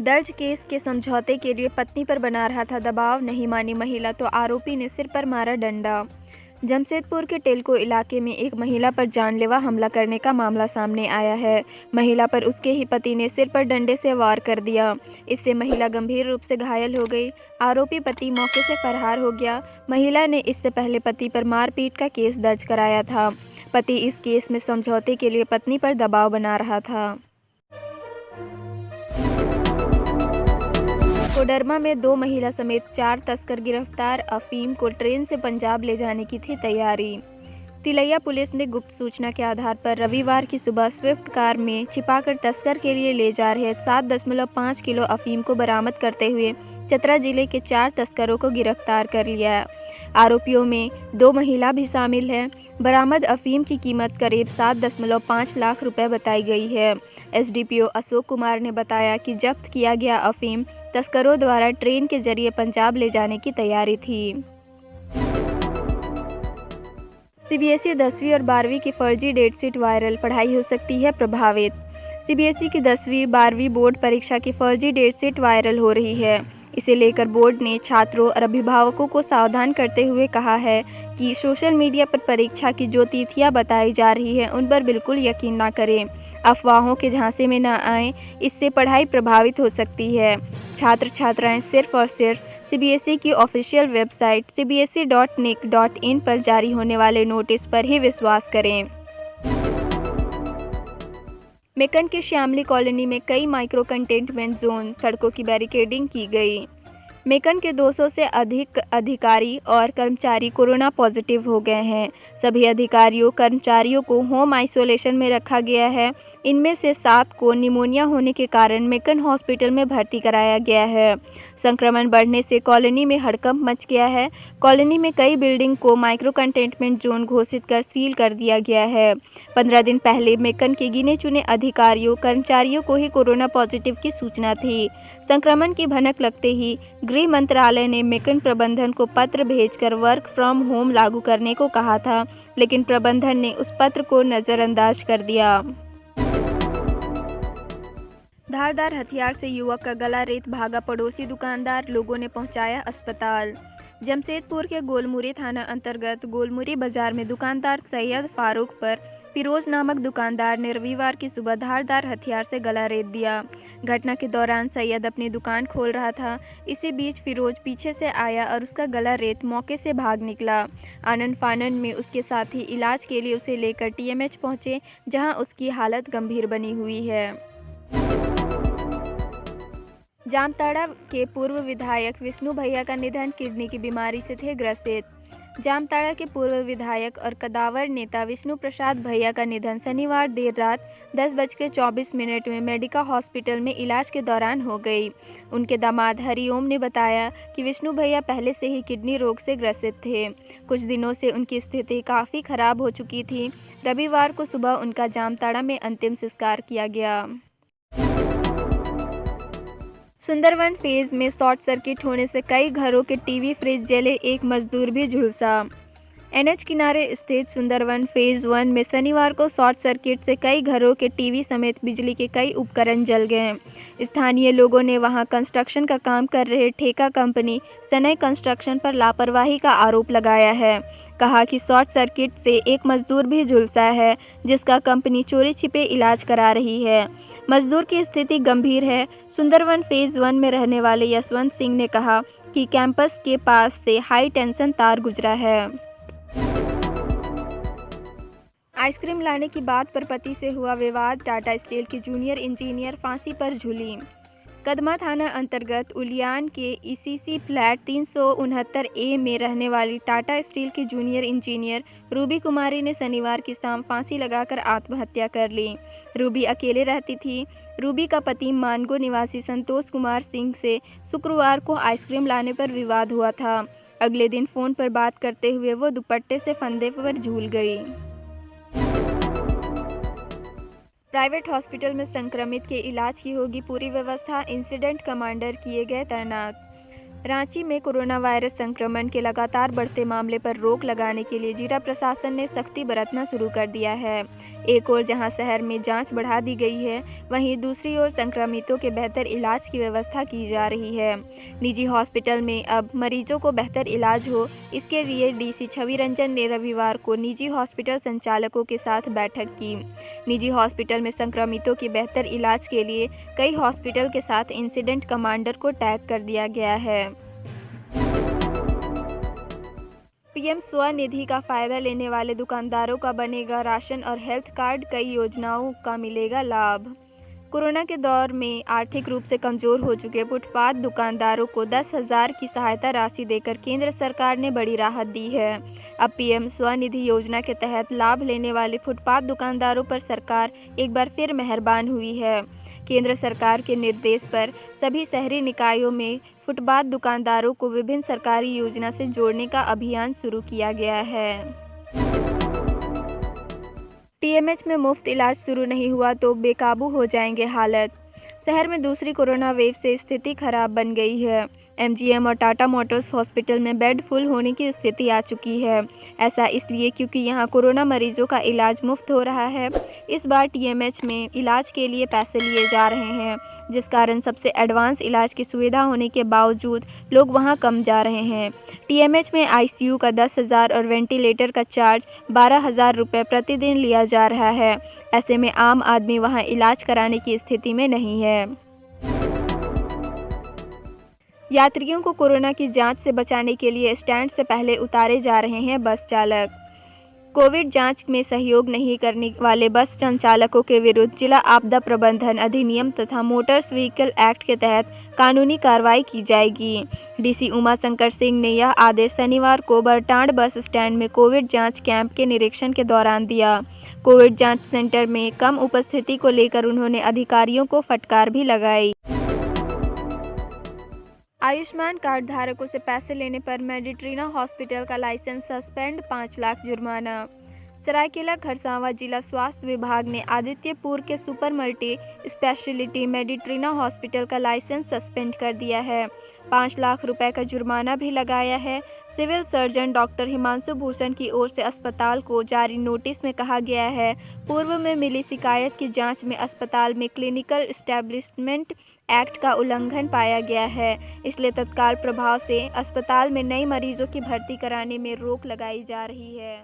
दर्ज केस के समझौते के लिए पत्नी पर बना रहा था दबाव, नहीं मानी महिला तो आरोपी ने सिर पर मारा डंडा। जमशेदपुर के टेल्को इलाके में एक महिला पर जानलेवा हमला करने का मामला सामने आया है। महिला पर उसके ही पति ने सिर पर डंडे से वार कर दिया। इससे महिला गंभीर रूप से घायल हो गई। आरोपी पति मौके से फरार हो गया। महिला ने इससे पहले पति पर मारपीट का केस दर्ज कराया था। पति इस केस में समझौते के लिए पत्नी पर दबाव बना रहा था। कोडरमा में 2 महिला समेत 4 तस्कर गिरफ्तार। अफीम को ट्रेन से पंजाब ले जाने की थी तैयारी। तिलैया पुलिस ने गुप्त सूचना के आधार पर रविवार की सुबह स्विफ्ट कार में छिपाकर तस्कर के लिए ले जा रहे 7.5 किलो अफीम को बरामद करते हुए चतरा जिले के 4 तस्करों को गिरफ्तार कर लिया। आरोपियों में 2 महिला भी शामिल हैं। बरामद अफीम की कीमत करीब 7.5 लाख रुपए बताई गई है। एसडीपीओ अशोक कुमार ने बताया कि जब्त किया गया अफीम तस्करों द्वारा ट्रेन के जरिए पंजाब ले जाने की तैयारी थी। सीबीएसई 10वीं और 12वीं की फर्जी डेट शीट वायरल, पढ़ाई हो सकती है प्रभावित। सीबीएसई की 10वीं 12वीं बोर्ड परीक्षा की फर्जी डेट शीट वायरल हो रही है। इसे लेकर बोर्ड ने छात्रों और अभिभावकों को सावधान करते हुए कहा है कि सोशल मीडिया पर परीक्षा की जो तिथियां बताई जा रही है उन पर बिल्कुल यकीन न करें। अफवाहों के झांसे में न आएं, इससे पढ़ाई प्रभावित हो सकती है। छात्र छात्राएं सिर्फ और सिर्फ सीबीएसई की ऑफिशियल वेबसाइट cbse.nic.in पर जारी होने वाले नोटिस पर ही विश्वास करें। मेकन के श्यामली कॉलोनी में कई माइक्रो कंटेनमेंट जोन, सड़कों की बैरिकेडिंग की गई। मेकन के 200 से अधिक अधिकारी और कर्मचारी कोरोना पॉजिटिव हो गए हैं। सभी अधिकारियों कर्मचारियों को होम आइसोलेशन में रखा गया है। इनमें से 7 को निमोनिया होने के कारण मेकन हॉस्पिटल में भर्ती कराया गया है। संक्रमण बढ़ने से कॉलोनी में हड़कंप मच गया है। कॉलोनी में कई बिल्डिंग को माइक्रो कंटेनमेंट जोन घोषित कर सील कर दिया गया है। 15 दिन पहले मेकन के गिने चुने अधिकारियों कर्मचारियों को ही कोरोना पॉजिटिव की सूचना थी। संक्रमण की भनक लगते ही गृह मंत्रालय ने मेकन प्रबंधन को पत्र भेजकर वर्क फ्रॉम होम लागू करने को कहा था, लेकिन प्रबंधन ने उस पत्र को नज़रअंदाज कर दिया। धारदार हथियार से युवक का गला रेत भागा पड़ोसी दुकानदार, लोगों ने पहुंचाया अस्पताल। जमशेदपुर के गोलमुरी थाना अंतर्गत गोलमुरी बाजार में दुकानदार सैयद फारूक पर फिरोज नामक दुकानदार ने रविवार की सुबह धारदार हथियार से गला रेत दिया। घटना के दौरान सैयद अपनी दुकान खोल रहा था। इसी बीच फिरोज पीछे से आया और उसका गला रेत मौके से भाग निकला। आनन फानन में उसके साथी इलाज के लिए उसे लेकर टीएमएच पहुंचे, जहां उसकी हालत गंभीर बनी हुई है। जामताड़ा के पूर्व विधायक विष्णु भैया का निधन, किडनी की बीमारी से थे ग्रसित। जामताड़ा के पूर्व विधायक और कदावर नेता विष्णु प्रसाद भैया का निधन शनिवार देर रात 10:24 में मेडिका हॉस्पिटल में इलाज के दौरान हो गई। उनके दामाद हरिओम ने बताया कि विष्णु भैया पहले से ही किडनी रोग से ग्रसित थे। कुछ दिनों से उनकी स्थिति काफ़ी खराब हो चुकी थी। रविवार को सुबह उनका जामताड़ा में अंतिम संस्कार किया गया। सुंदरवन फेज में शॉर्ट सर्किट होने से कई घरों के टीवी फ्रिज जले, एक मजदूर भी झुलसा। एनएच किनारे स्थित सुंदरवन फेज 1 में शनिवार को शॉर्ट सर्किट से कई घरों के टीवी समेत बिजली के कई उपकरण जल गए। स्थानीय लोगों ने वहां कंस्ट्रक्शन का काम कर रहे ठेका कंपनी सनय कंस्ट्रक्शन पर लापरवाही का आरोप लगाया है। कहा कि शॉर्ट सर्किट से एक मजदूर भी झुलसा है, जिसका कंपनी चोरी छिपे इलाज करा रही है। मजदूर की स्थिति गंभीर है। सुंदरवन फेज 1 में रहने वाले यशवंत सिंह ने कहा कि कैंपस के पास से हाई टेंशन तार गुजरा है। आइसक्रीम लाने की बात पर पति से हुआ विवाद, टाटा स्टील की जूनियर इंजीनियर फांसी पर झूली। कदमा थाना अंतर्गत उलियान के ईसीसी फ्लैट 369A में रहने वाली टाटा स्टील की जूनियर इंजीनियर रूबी कुमारी ने शनिवार की शाम फांसी लगाकर आत्महत्या कर ली। रूबी अकेले रहती थी। रूबी का पति मानगो निवासी संतोष कुमार सिंह से शुक्रवार को आइसक्रीम लाने पर विवाद हुआ था। अगले दिन फ़ोन पर बात करते हुए वो दुपट्टे से फंदे पर झूल गई। प्राइवेट हॉस्पिटल में संक्रमित के इलाज की होगी पूरी व्यवस्था, इंसिडेंट कमांडर किए गए तैनात। रांची में कोरोना वायरस संक्रमण के लगातार बढ़ते मामले पर रोक लगाने के लिए जिला प्रशासन ने सख्ती बरतना शुरू कर दिया है। एक ओर जहां शहर में जांच बढ़ा दी गई है, वहीं दूसरी ओर संक्रमितों के बेहतर इलाज की व्यवस्था की जा रही है। निजी हॉस्पिटल में अब मरीजों को बेहतर इलाज हो, इसके लिए डीसी छवि रंजन ने रविवार को निजी हॉस्पिटल संचालकों के साथ बैठक की। निजी हॉस्पिटल में संक्रमितों के बेहतर इलाज के लिए कई हॉस्पिटल के साथ इंसिडेंट कमांडर को टैग कर दिया गया है। पीएम स्वनिधि का फायदा लेने वाले दुकानदारों का बनेगा राशन और हेल्थ कार्ड, कई योजनाओं का मिलेगा लाभ। कोरोना के दौर में आर्थिक रूप से कमजोर हो चुके फुटपाथ दुकानदारों को 10,000 की सहायता राशि देकर केंद्र सरकार ने बड़ी राहत दी है। अब पीएम स्वनिधि योजना के तहत लाभ लेने वाले फुटपाथ दुकानदारों पर सरकार एक बार फिर मेहरबान हुई है। केंद्र सरकार के निर्देश पर सभी शहरी निकायों में फुटपाथ दुकानदारों को विभिन्न सरकारी योजना से जोड़ने का अभियान शुरू किया गया है। टीएमएच में मुफ्त इलाज शुरू नहीं हुआ तो बेकाबू हो जाएंगे हालात। शहर में दूसरी कोरोना वेव से स्थिति खराब बन गई है। एमजीएम और टाटा मोटर्स हॉस्पिटल में बेड फुल होने की स्थिति आ चुकी है। ऐसा इसलिए क्योंकि यहां कोरोना मरीजों का इलाज मुफ्त हो रहा है। इस बार टीएमएच में इलाज के लिए पैसे लिए जा रहे हैं, जिस कारण सबसे एडवांस इलाज की सुविधा होने के बावजूद लोग वहां कम जा रहे हैं। टीएमएच में आईसीयू का 10,000 और वेंटिलेटर का चार्ज 12,000 रुपये प्रतिदिन लिया जा रहा है। ऐसे में आम आदमी वहां इलाज कराने की स्थिति में नहीं है। यात्रियों को कोरोना की जांच से बचाने के लिए स्टैंड से पहले उतारे जा रहे हैं बस चालक। कोविड जांच में सहयोग नहीं करने वाले बस संचालकों के विरुद्ध जिला आपदा प्रबंधन अधिनियम तथा मोटर्स व्हीकल एक्ट के तहत कानूनी कार्रवाई की जाएगी। डीसी उमा शंकर सिंह ने यह आदेश शनिवार को बरटांड बस स्टैंड में कोविड जांच कैंप के निरीक्षण के दौरान दिया। कोविड जांच सेंटर में कम उपस्थिति को लेकर उन्होंने अधिकारियों को फटकार भी लगाई। आयुष्मान कार्ड धारकों से पैसे लेने पर मेडिट्रीना हॉस्पिटल का लाइसेंस सस्पेंड, 5 लाख जुर्माना। सरायकेला खरसावां जिला स्वास्थ्य विभाग ने आदित्यपुर के super multi speciality Meditrina hospital का लाइसेंस सस्पेंड कर दिया है। 5 लाख रुपए का जुर्माना भी लगाया है। Civil surgeon doctor Himanshu Bhushan की ओर से अस्पताल को जारी नोटिस में कहा गया है, पूर्व में मिली शिकायत की जांच में अस्पताल में क्लिनिकल एस्टेब्लिशमेंट एक्ट का उल्लंघन पाया गया है, इसलिए तत्काल प्रभाव से अस्पताल में नए मरीजों की भर्ती कराने में रोक लगाई जा रही है।